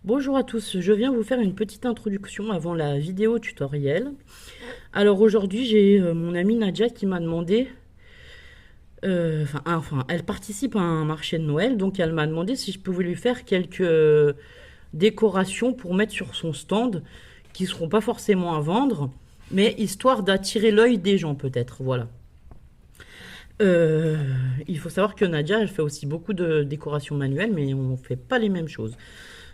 Bonjour à tous, je viens vous faire une petite introduction avant la vidéo tutoriel. Alors aujourd'hui j'ai mon amie Nadia qui m'a demandé, elle participe à un marché de Noël, donc elle m'a demandé si je pouvais lui faire quelques décorations pour mettre sur son stand, qui seront pas forcément à vendre, mais histoire d'attirer l'œil des gens peut-être, voilà. Euh, il faut savoir que Nadia elle fait aussi beaucoup de décorations manuelles, mais on fait pas les mêmes choses.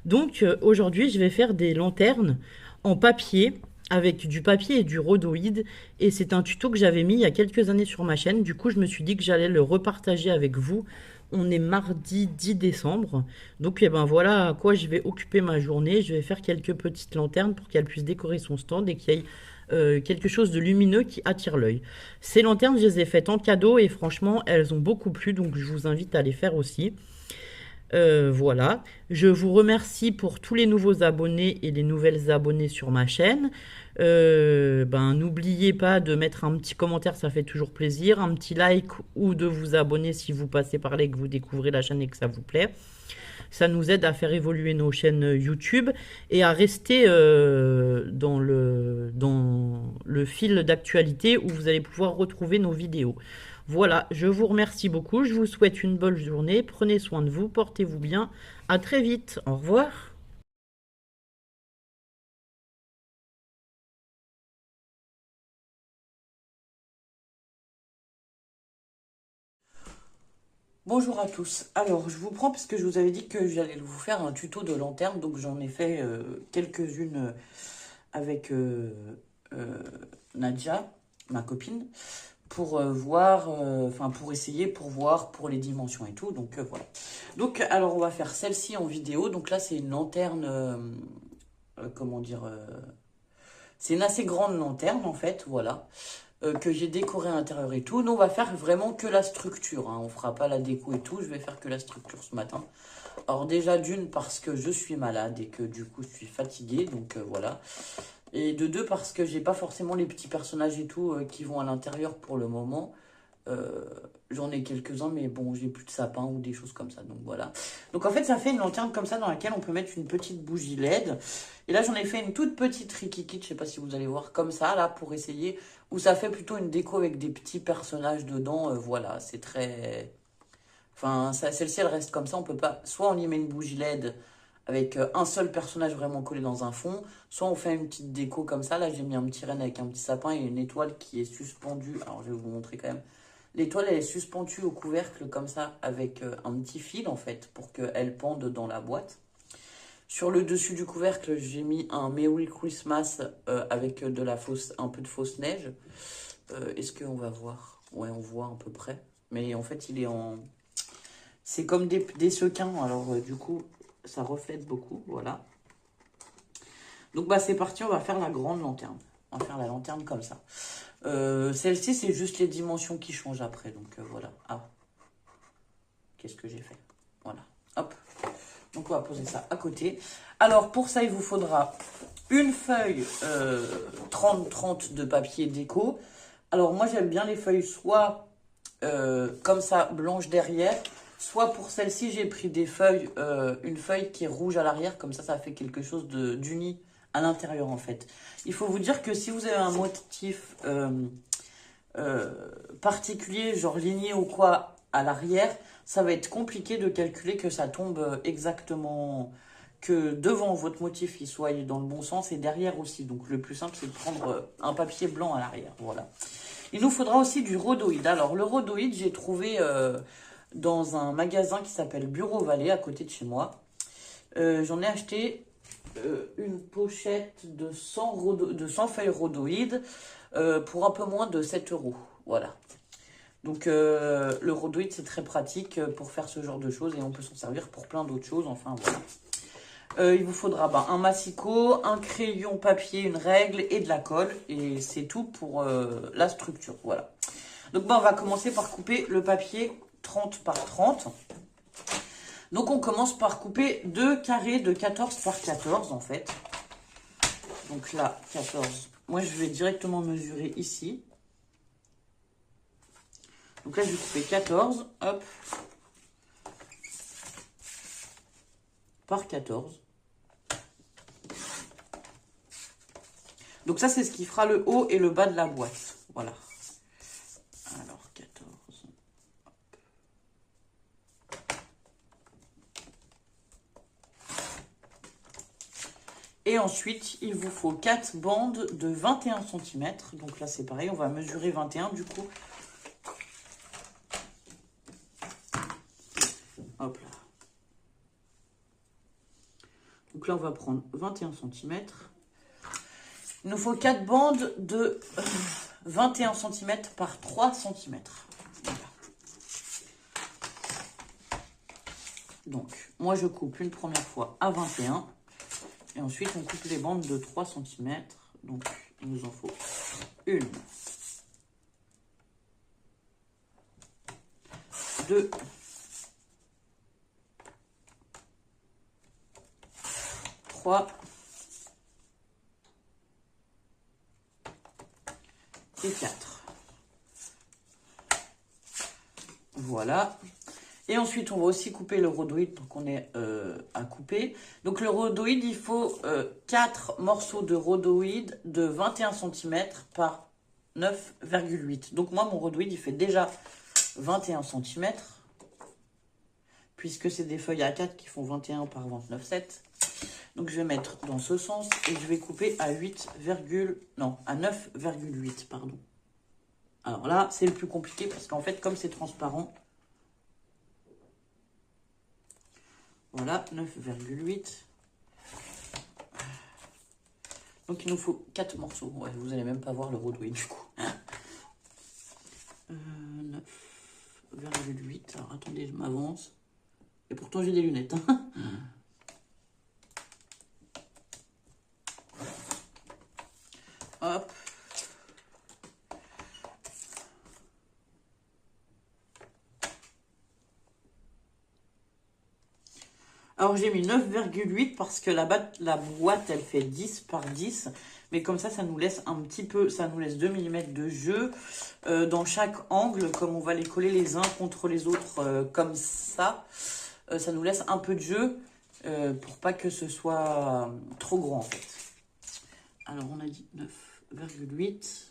Donc aujourd'hui, je vais faire des lanternes en papier avec du papier et du rhodoïde. Et c'est un tuto que j'avais mis il y a quelques années sur ma chaîne. Du coup, je me suis dit que j'allais le repartager avec vous. On est mardi 10 décembre. Donc eh ben, voilà à quoi je vais occuper ma journée. Je vais faire quelques petites lanternes pour qu'elle puisse décorer son stand et qu'il y ait quelque chose de lumineux qui attire l'œil. Ces lanternes, je les ai faites en cadeau et franchement, elles ont beaucoup plu. Donc je vous invite à les faire aussi. Voilà. Je vous remercie pour tous les nouveaux abonnés et les nouvelles abonnées sur ma chaîne. N'oubliez pas de mettre un petit commentaire, ça fait toujours plaisir. Un petit like ou de vous abonner si vous passez par là et que vous découvrez la chaîne et que ça vous plaît. Ça nous aide à faire évoluer nos chaînes YouTube et à rester dans le fil d'actualité où vous allez pouvoir retrouver nos vidéos. Voilà, je vous remercie beaucoup, je vous souhaite une bonne journée, prenez soin de vous, portez-vous bien, à très vite, au revoir. Bonjour à tous. Alors, je vous prends parce que je vous avais dit que j'allais vous faire un tuto de lanterne, donc j'en ai fait quelques-unes avec euh, Nadia, ma copine, pour voir, enfin pour essayer, pour voir pour les dimensions et tout. Donc voilà. Donc, alors on va faire celle-ci en vidéo. Donc là, c'est une lanterne, comment dire, c'est une assez grande lanterne en fait, voilà que j'ai décoré à l'intérieur et tout. Nous, on va faire vraiment que la structure. Hein. On fera pas la déco et tout. Je vais faire que la structure ce matin. Alors déjà d'une parce que je suis malade et que du coup je suis fatiguée. Donc voilà. Et de deux parce que j'ai pas forcément les petits personnages et tout qui vont à l'intérieur pour le moment. Euh, J'en ai quelques-uns, mais bon, j'ai plus de sapin ou des choses comme ça. Donc voilà. Donc en fait, ça fait une lanterne comme ça dans laquelle on peut mettre une petite bougie LED. Et là, j'en ai fait une toute petite Rikiki, je sais pas si vous allez voir comme ça, là, pour essayer. Où ça fait plutôt une déco avec des petits personnages dedans. Voilà, c'est très. Enfin, celle-ci, elle reste comme ça. On peut pas. Soit on y met une bougie LED avec un seul personnage vraiment collé dans un fond, soit on fait une petite déco comme ça. Là, j'ai mis un petit renne avec un petit sapin et une étoile qui est suspendue. Alors, je vais vous montrer quand même. L'étoile, elle est suspendue au couvercle comme ça, avec un petit fil en fait, pour qu'elle pende dans la boîte. Sur le dessus du couvercle, j'ai mis un Merry Christmas avec de la fausse, un peu de fausse neige. Est-ce qu'on va voir? Ouais, on voit à peu près. Mais en fait, il est en. C'est comme des sequins, alors du coup, ça reflète beaucoup, voilà. Donc bah c'est parti, on va faire la grande lanterne. On va faire la lanterne comme ça. Celle-ci, c'est juste les dimensions qui changent après, donc voilà. Ah, qu'est-ce que j'ai fait? Voilà, hop. Donc on va poser ça à côté. Alors pour ça, il vous faudra une feuille 30-30 de papier déco. Alors moi j'aime bien les feuilles soit comme ça blanches derrière, soit pour celle-ci j'ai pris des feuilles, une feuille qui est rouge à l'arrière, comme ça fait quelque chose d'uni à l'intérieur en fait. Il faut vous dire que si vous avez un motif euh, particulier, genre ligné ou quoi, à l'arrière, ça va être compliqué de calculer que ça tombe exactement, que devant votre motif il soit dans le bon sens et derrière aussi. Donc le plus simple c'est de prendre un papier blanc à l'arrière, voilà. Il nous faudra aussi du rhodoïde. Alors le rhodoïde j'ai trouvé dans un magasin qui s'appelle Bureau Vallée à côté de chez moi. J'en ai acheté une pochette de 100 feuilles rhodoïdes pour un peu moins de 7 euros. Voilà. Donc le rhodoïde c'est très pratique pour faire ce genre de choses et on peut s'en servir pour plein d'autres choses. Enfin voilà. Il vous faudra un massicot, un crayon papier, une règle et de la colle. Et c'est tout pour la structure. Voilà. Donc on va commencer par couper le papier 30 par 30. Donc on commence par couper deux carrés de 14 par 14 en fait. Donc là, 14. Moi je vais directement mesurer ici. Donc là je vais couper 14, hop, par 14. Donc ça, c'est ce qui fera le haut et le bas de la boîte. Voilà. Alors, 14. Et ensuite, il vous faut 4 bandes de 21 cm. Donc là, c'est pareil, on va mesurer 21 du coup. Hop là. Donc là, on va prendre 21 cm. Il nous faut 4 bandes de 21 cm par 3 cm. Voilà. Donc, moi, je coupe une première fois à 21. Et ensuite, on coupe les bandes de 3 cm. Donc, il nous en faut une, 2, 3 et 4. Voilà. Et ensuite, on va aussi couper le rhodoïde, donc on est à couper. Donc le rhodoïde, il faut 4 morceaux de rhodoïde de 21 cm par 9,8. Donc moi, mon rhodoïde, il fait déjà 21 cm, puisque c'est des feuilles A4 qui font 21 par 29,7. Donc je vais mettre dans ce sens et je vais couper à 9,8, pardon. Alors là, c'est le plus compliqué parce qu'en fait, comme c'est transparent, voilà, 9,8. Donc il nous faut 4 morceaux. Ouais, vous n'allez même pas voir le rhodoïde du coup. 9,8. Alors attendez, je m'avance. Et pourtant j'ai des lunettes. Hein. Hop. Alors j'ai mis 9,8 parce que la boîte elle fait 10 par 10. Mais comme ça nous laisse un petit peu, ça nous laisse 2 mm de jeu dans chaque angle. Comme on va les coller les uns contre les autres comme ça, ça nous laisse un peu de jeu pour pas que ce soit trop grand en fait. Alors on a dit 9,8.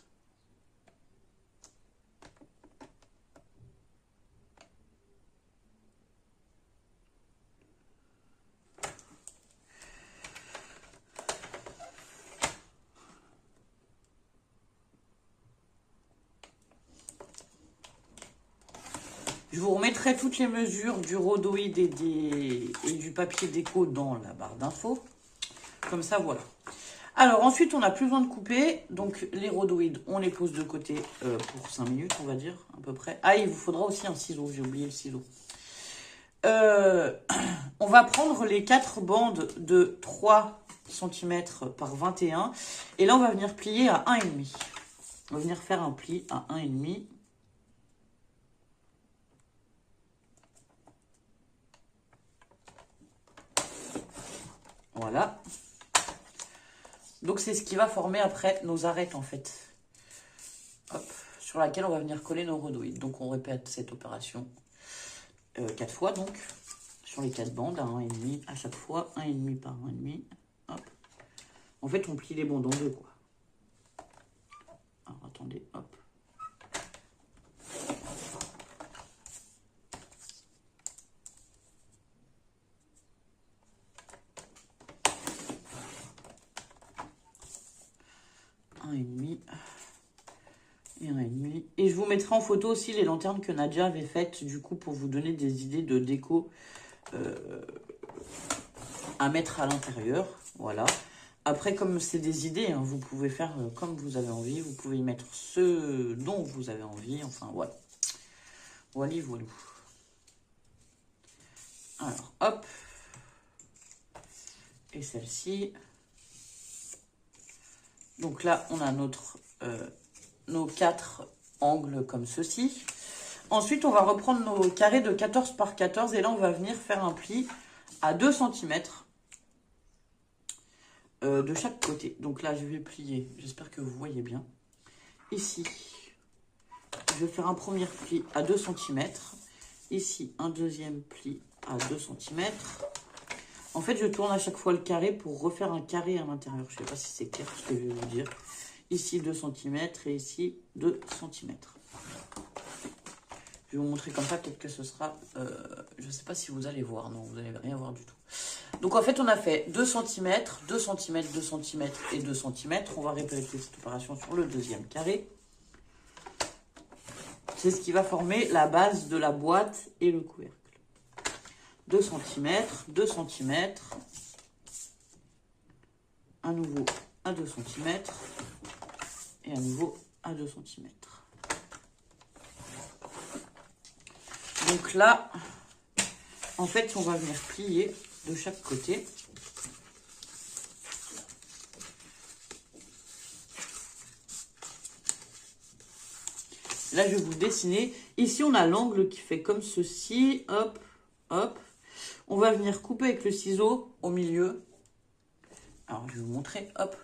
Je vous remettrai toutes les mesures du rhodoïde et du papier déco dans la barre d'infos. Comme ça, voilà. Alors, ensuite, on n'a plus besoin de couper. Donc, les rhodoïdes, on les pose de côté pour 5 minutes, on va dire, à peu près. Ah, il vous faudra aussi un ciseau. J'ai oublié le ciseau. On va prendre les 4 bandes de 3 cm par 21. Et là, on va venir plier à 1,5. On va venir faire un pli à 1,5. Voilà. Donc, c'est ce qui va former après nos arêtes, en fait. Hop. Sur laquelle on va venir coller nos rhodoïdes. Donc, on répète cette opération 4 fois, donc. Sur les 4 bandes, à 1,5 à chaque fois. 1,5 par 1,5. Hop. En fait, on plie les bandes en deux, quoi. Alors, attendez, hop. Et 1,5. Et je vous mettrai en photo aussi les lanternes que Nadia avait faites, du coup, pour vous donner des idées de déco à mettre à l'intérieur. Voilà. Après, comme c'est des idées, hein, vous pouvez faire comme vous avez envie. Vous pouvez y mettre ce dont vous avez envie. Enfin, voilà. Voilà, voilà. Alors, hop. Et celle-ci. Donc là, on a nos 4 angles comme ceci. Ensuite, on va reprendre nos carrés de 14 par 14. Et là, on va venir faire un pli à 2 cm de chaque côté. Donc là, je vais plier. J'espère que vous voyez bien. Ici, je vais faire un premier pli à 2 cm. Ici, un deuxième pli à 2 cm. En fait, je tourne à chaque fois le carré pour refaire un carré à l'intérieur. Je ne sais pas si c'est clair ce que je vais vous dire. Ici 2 cm et ici 2 cm. Je vais vous montrer comme ça, peut-être que ce sera... je ne sais pas si vous allez voir. Non, vous n'allez rien voir du tout. Donc en fait, on a fait 2 cm, 2 cm, 2 cm et 2 cm. On va répéter cette opération sur le deuxième carré. C'est ce qui va former la base de la boîte et le couvercle. 2 cm, 2 cm, à nouveau à 2 cm et à nouveau à 2 cm. Donc là, en fait, on va venir plier de chaque côté. Là, je vais vous dessiner. Ici, on a l'angle qui fait comme ceci. Hop, hop. On va venir couper avec le ciseau au milieu. Alors, je vais vous montrer. Hop.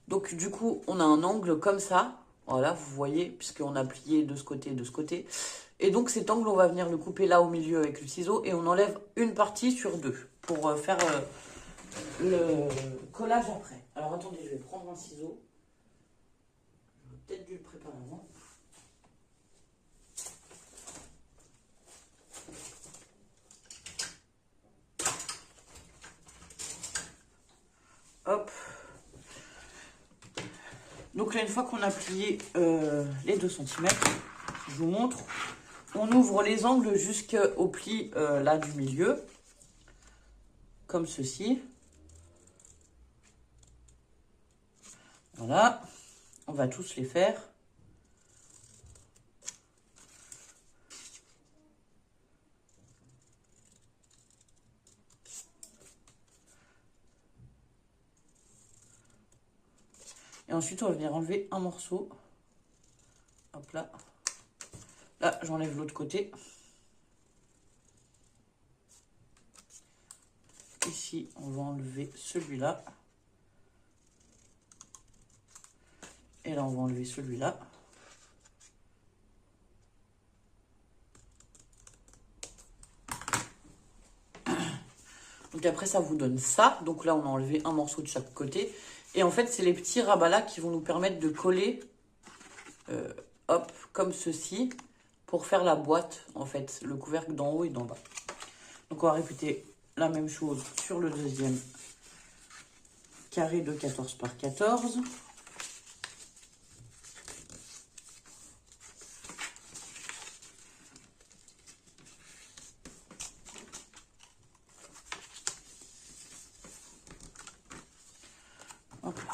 Donc, du coup, on a un angle comme ça. Voilà, vous voyez, puisqu'on a plié de ce côté et de ce côté. Et donc, cet angle, on va venir le couper là au milieu avec le ciseau. Et on enlève une partie sur deux pour faire le collage après. Alors, attendez, je vais prendre un ciseau. J'aurais peut-être dû le préparer avant. Hop. Donc là, une fois qu'on a plié les 2 cm, je vous montre, on ouvre les angles jusqu'au pli là du milieu, comme ceci. Voilà, on va tous les faire. Et ensuite, on va venir enlever un morceau. Hop là. Là, j'enlève l'autre côté. Ici, on va enlever celui-là. Et là, on va enlever celui-là. Donc après, ça vous donne ça. Donc là, on a enlevé un morceau de chaque côté. Et en fait, c'est les petits rabats là qui vont nous permettre de coller, hop, comme ceci, pour faire la boîte, en fait, le couvercle d'en haut et d'en bas. Donc on va répéter la même chose sur le deuxième carré de 14 par 14. Hop là.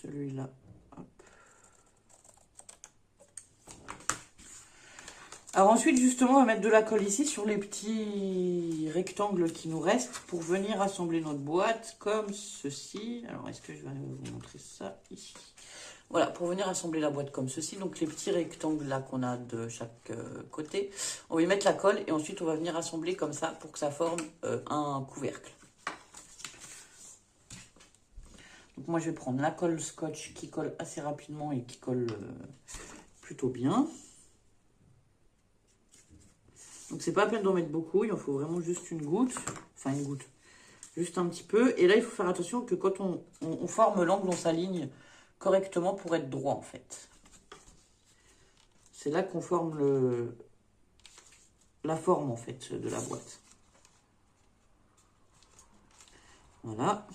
Celui-là, hop. Alors ensuite, justement, on va mettre de la colle ici sur les petits rectangles qui nous restent pour venir assembler notre boîte comme ceci. Alors, est-ce que je vais vous montrer ça ici? Voilà, pour venir assembler la boîte comme ceci. Donc, les petits rectangles là qu'on a de chaque côté, on va y mettre la colle et ensuite, on va venir assembler comme ça pour que ça forme un couvercle. Donc, moi, je vais prendre la colle scotch qui colle assez rapidement et qui colle plutôt bien. Donc, c'est pas la peine d'en mettre beaucoup. Il en faut vraiment juste une goutte. Enfin, une goutte. Juste un petit peu. Et là, il faut faire attention que quand on forme l'angle, on s'aligne correctement pour être droit, en fait. C'est là qu'on forme la forme, en fait, de la boîte. Voilà.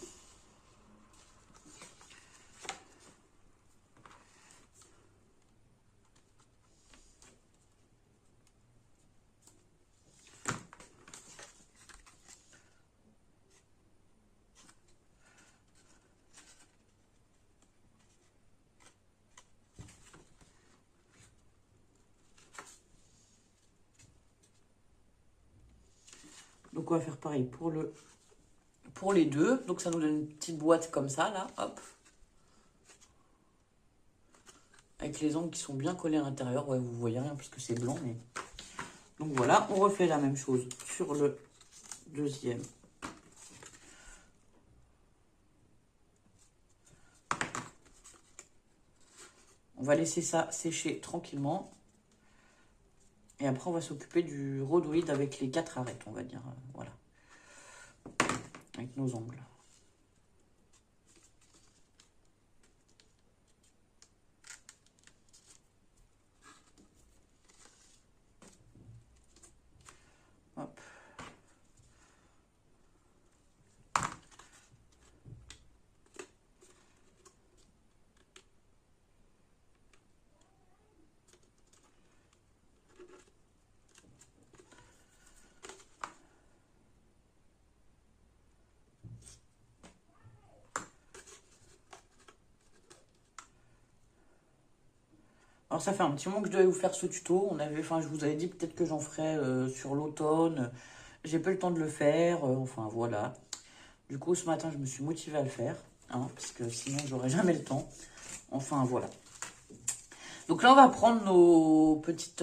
Donc on va faire pareil pour les deux. Donc ça nous donne une petite boîte comme ça, là, hop. Avec les angles qui sont bien collés à l'intérieur. Ouais, vous voyez rien parce que c'est blanc, mais... Donc voilà, on refait la même chose sur le deuxième. On va laisser ça sécher tranquillement. Et après, on va s'occuper du rhodoïde avec les 4 arêtes, on va dire. Voilà. Avec nos angles. Hop. Alors ça fait un petit moment que je devais vous faire ce tuto. Enfin, je vous avais dit peut-être que j'en ferais sur l'automne. J'ai pas eu le temps de le faire. Enfin voilà. Du coup, ce matin, je me suis motivée à le faire. Hein, parce que sinon, j'aurais jamais le temps. Enfin voilà. Donc là, on va prendre nos petites...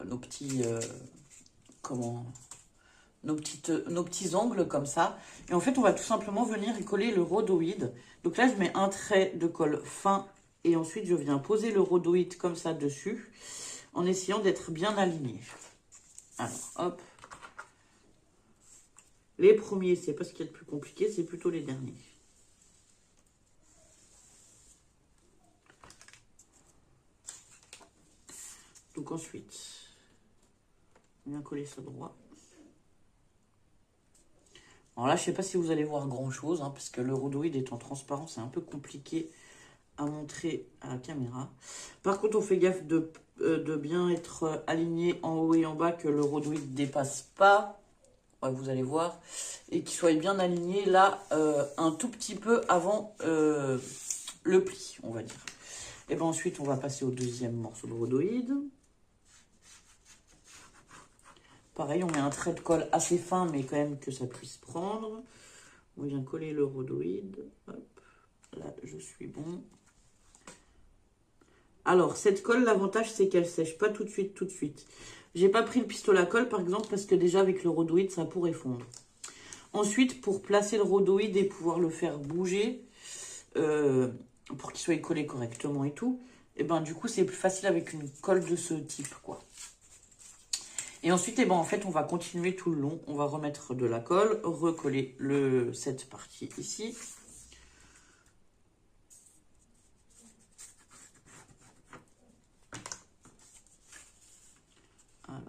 nos petits... comment... nos petits angles comme ça. Et en fait, on va tout simplement venir y coller le rhodoïde. Donc là, je mets un trait de colle fin. Et ensuite, je viens poser le rhodoïde comme ça dessus, en essayant d'être bien aligné. Alors, hop. Les premiers, c'est pas ce qu'il y a de plus compliqué, c'est plutôt les derniers. Donc ensuite, on vient coller ça droit. Alors là, je sais pas si vous allez voir grand-chose, hein, parce que le rhodoïde étant transparent, c'est un peu compliqué à montrer à la caméra. Par contre, on fait gaffe de bien être aligné en haut et en bas, que le rhodoïde ne dépasse pas, ouais, vous allez voir, et qu'il soit bien aligné là, un tout petit peu avant le pli, on va dire. Et bien ensuite, on va passer au deuxième morceau de rhodoïde. Pareil, on met un trait de colle assez fin, mais quand même que ça puisse prendre. On vient coller le rhodoïde. Hop, là, je suis bon. Alors, cette colle, l'avantage, c'est qu'elle sèche pas tout de suite, tout de suite. J'ai pas pris le pistolet à colle, par exemple, parce que déjà, avec le rhodoïde, ça pourrait fondre. Ensuite, pour placer le rhodoïde et pouvoir le faire bouger, pour qu'il soit collé correctement et tout, et ben du coup, c'est plus facile avec une colle de ce type, quoi. Et ensuite, en fait, on va continuer tout le long. On va remettre de la colle, recoller cette partie ici. Alors.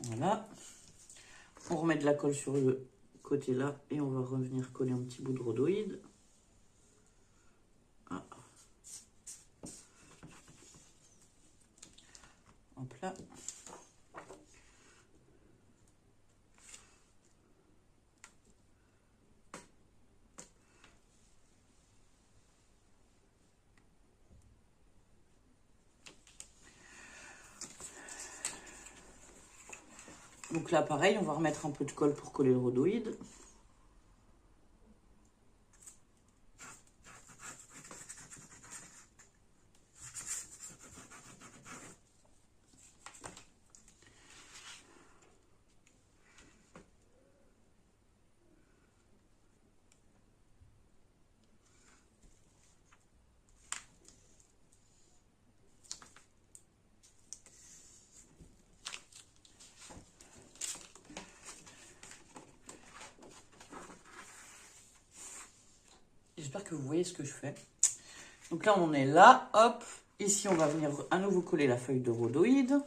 Voilà. On remet de la colle sur le côté là et on va revenir coller un petit bout de rhodoïde. Ah. Hop là. Donc là, pareil, on va remettre un peu de colle pour coller le rhodoïde. J'espère que vous voyez ce que je fais. Donc là, on en est là. Hop. Ici, on va venir à nouveau coller la feuille de rhodoïde.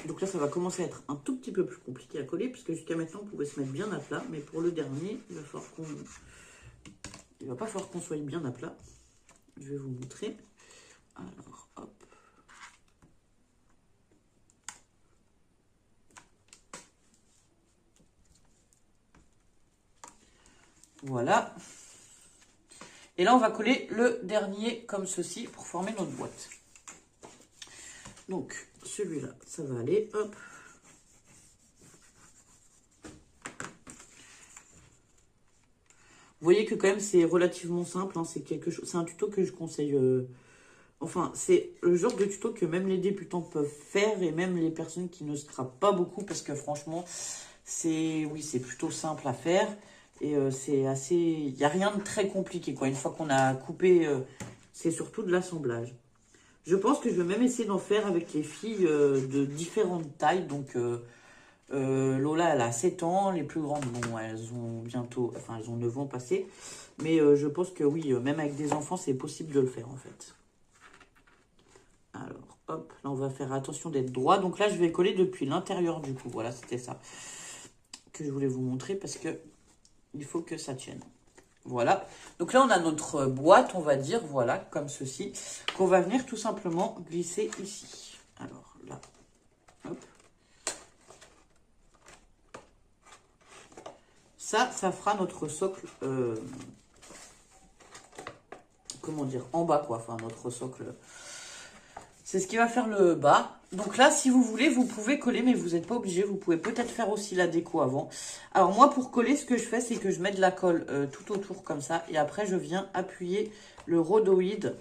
Donc là, ça va commencer à être un tout petit peu plus compliqué à coller, puisque jusqu'à maintenant, on pouvait se mettre bien à plat. Mais pour le dernier, il va pas falloir qu'on soit bien à plat. Je vais vous montrer. Alors, hop. Voilà. Et là, on va coller le dernier comme ceci pour former notre boîte. Donc, celui-là, ça va aller. Hop. Vous voyez que quand même, c'est relativement simple. Hein, c'est quelque chose. C'est un tuto que je conseille. Enfin, c'est le genre de tuto que même les débutants peuvent faire et même les personnes qui ne scrapent pas beaucoup parce que franchement, oui, c'est plutôt simple à faire et c'est assez. Il n'y a rien de très compliqué quoi. Une fois qu'on a coupé, c'est surtout de l'assemblage. Je pense que je vais même essayer d'en faire avec les filles de différentes tailles. Donc, Lola, elle a 7 ans. Les plus grandes, bon, elles ont bientôt... Enfin, elles ont 9 ans passés. Mais je pense que oui, même avec des enfants, c'est possible de le faire, en fait. Alors, hop, là, on va faire attention d'être droit. Donc là, je vais coller depuis l'intérieur du coup. Voilà, c'était ça que je voulais vous montrer parce que il faut que ça tienne. Voilà. Donc là, on a notre boîte, on va dire, voilà, comme ceci, qu'on va venir tout simplement glisser ici. Alors là, hop. Ça fera notre socle, comment dire, en bas, quoi. Enfin, notre socle, c'est ce qui va faire le bas. Donc là, si vous voulez, vous pouvez coller, mais vous n'êtes pas obligé. Vous pouvez peut-être faire aussi la déco avant. Alors moi, pour coller, ce que je fais, c'est que je mets de la colle tout autour comme ça. Et après, je viens appuyer le rhodoïde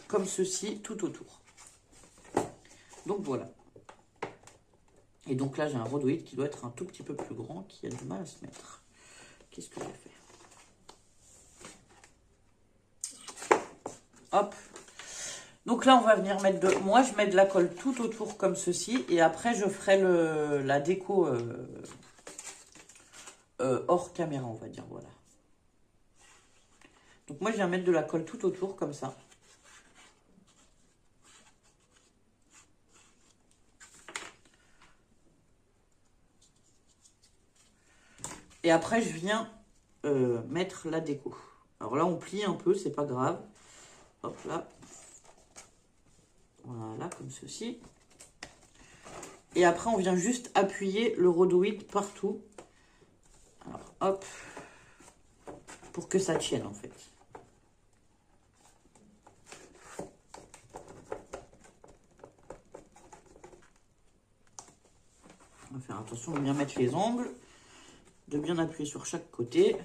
comme ceci tout autour. Donc voilà. Et donc là, j'ai un rhodoïde qui doit être un tout petit peu plus grand, qui a du mal à se mettre. Qu'est-ce que j'ai fait? Hop. Donc là, on va venir mettre de... Moi, je mets de la colle tout autour comme ceci. Et après, je ferai la déco hors caméra, on va dire. Voilà. Donc moi, je viens mettre de la colle tout autour comme ça. Et après, je viens mettre la déco. Alors là, on plie un peu, c'est pas grave. Hop là. Voilà, comme ceci. Et après, on vient juste appuyer le rhodoïde partout. Alors, hop. Pour que ça tienne, en fait. On va faire attention de bien mettre les angles. De bien appuyer sur chaque côté.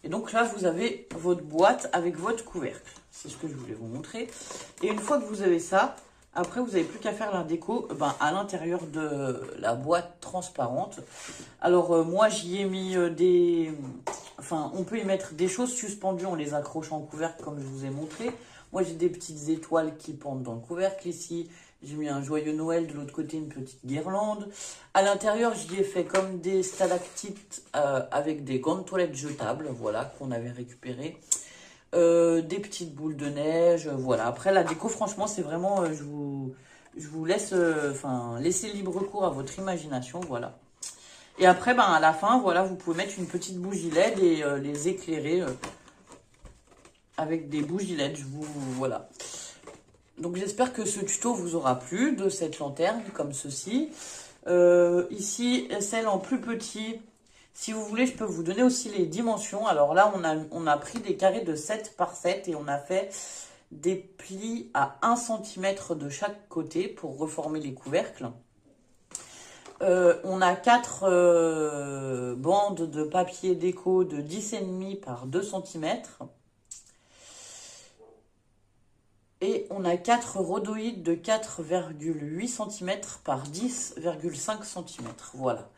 Et donc là, vous avez votre boîte avec votre couvercle. C'est ce que je voulais vous montrer. Et une fois que vous avez ça, après, vous n'avez plus qu'à faire la déco à l'intérieur de la boîte transparente. Alors, moi, j'y ai mis des... Enfin, on peut y mettre des choses suspendues en les accrochant au couvercle, comme je vous ai montré. Moi, j'ai des petites étoiles qui pendent dans le couvercle ici. J'ai mis un joyeux Noël, de l'autre côté, une petite guirlande. À l'intérieur, j'y ai fait comme des stalactites avec des gants de toilette jetables, voilà, qu'on avait récupérés. Des petites boules de neige, voilà. Après, la déco, franchement, c'est vraiment... je vous laisse laisser libre cours à votre imagination, voilà. Et après, à la fin, voilà, vous pouvez mettre une petite bougie LED et les éclairer avec des bougies LED, voilà. Donc j'espère que ce tuto vous aura plu, de cette lanterne comme ceci. Ici, celle en plus petit, si vous voulez, je peux vous donner aussi les dimensions. Alors là, on a pris des carrés de 7 par 7 et on a fait des plis à 1 cm de chaque côté pour reformer les couvercles. On a 4 bandes de papier déco de 10,5 par 2 cm. Et on a 4 rhodoïdes de 4,8 cm par 10,5 cm. Voilà.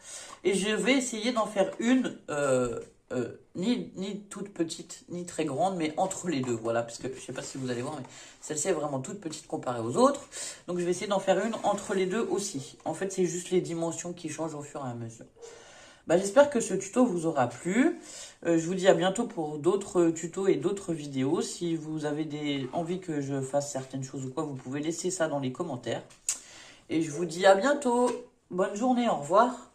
Et je vais essayer d'en faire une, ni toute petite, ni très grande, mais entre les deux. Voilà, parce que je ne sais pas si vous allez voir, mais celle-ci est vraiment toute petite comparée aux autres. Donc je vais essayer d'en faire une entre les deux aussi. En fait, c'est juste les dimensions qui changent au fur et à mesure. J'espère que ce tuto vous aura plu. Je vous dis à bientôt pour d'autres tutos et d'autres vidéos. Si vous avez envie que je fasse certaines choses ou quoi, vous pouvez laisser ça dans les commentaires. Et je vous dis à bientôt. Bonne journée, au revoir.